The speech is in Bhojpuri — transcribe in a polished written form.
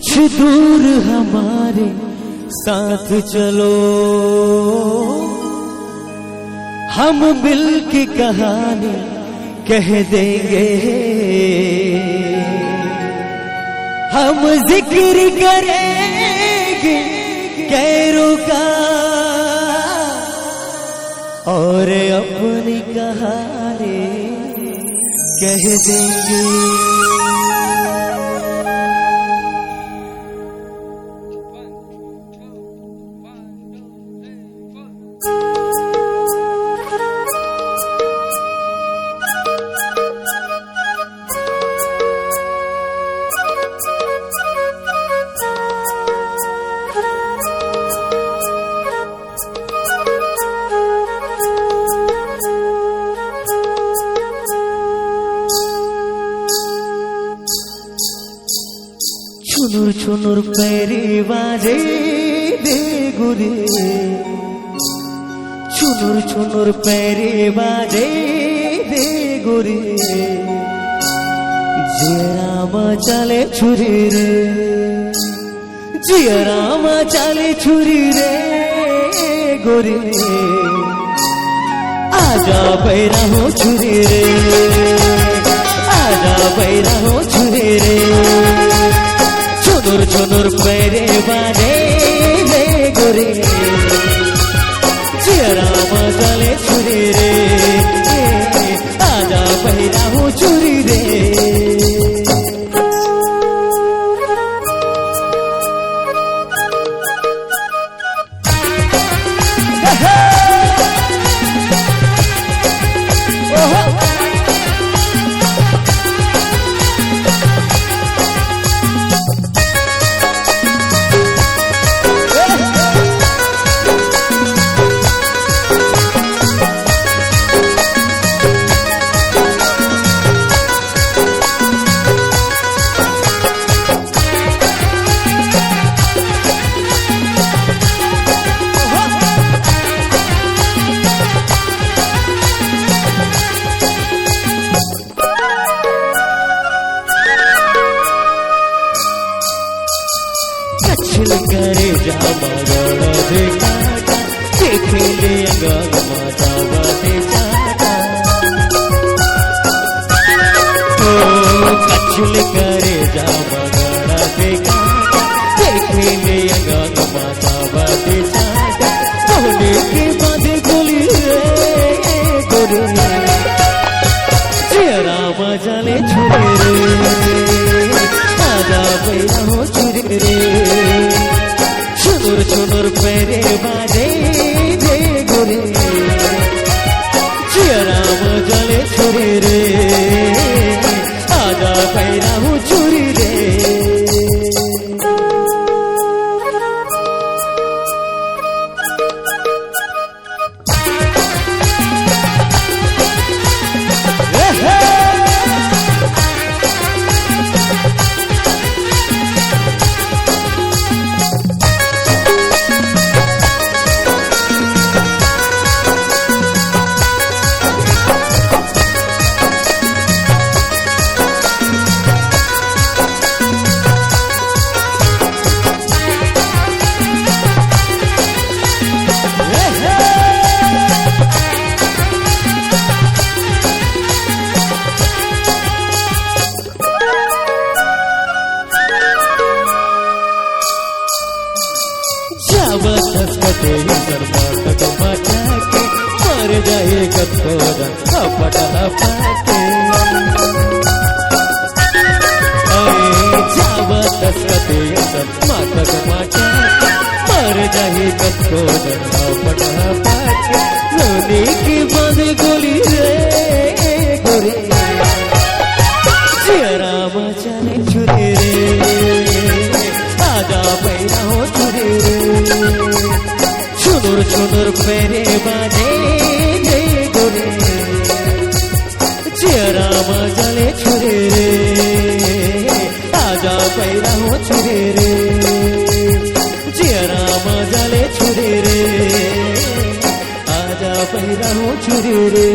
कुछ दूर हमारे साथ चलो, हम मिल की कहानी कह देंगे। हम जिक्र करेंगे गैरों का और अपनी कहानी कह देंगे। चुनुर चुनुर पैरी बाजे दे गुरे, चुनुर चुनुर पैरी बाजे दे गुरे। जियरामा चले छुरी रे, जियरामा चले छुरी रे गोरे। आजा पैरा हो छुरी रे, आजा पैरा हो छुरी रे। चुनुर चुनुर पैरे बाजे दे गोरे, जियरामा चले छुरी रे। आजा पैरा हो छुरी रे। करे जा मगड़ देखा देखे ले अंगन माता बाते जाता। ओ कचल करे जा मगड़ देखा देखे ले अंगन माता बाते जाता। सोने के बाद गोली रे गोरे, जियरामा चले छुरी रे। आजा पैरा हो छुरी रे। चुनुर चुनुर पैरे बाजे दे गोरे, जियरामा चले छुरी रे। आजा पैरा हो छुरी रे। कते शर्माटक माटा के मर जाए कतोरन अपटा पाके। जावत कते शर्माटक माटा मर जाए कतोरन अपटा पाके। लोनी की बांध गोली रे गोरे, जियरामा चले छुरी रे। आजा पैरा हो छुरी रे। चुनुर चुनुर पैरे बाजे दे गोरे, जियरामा चले छुरी रे। आजा पैरा हो छुरी रे। जियरामा चले छुरी रे। आजा पैरा हो छुरी रे।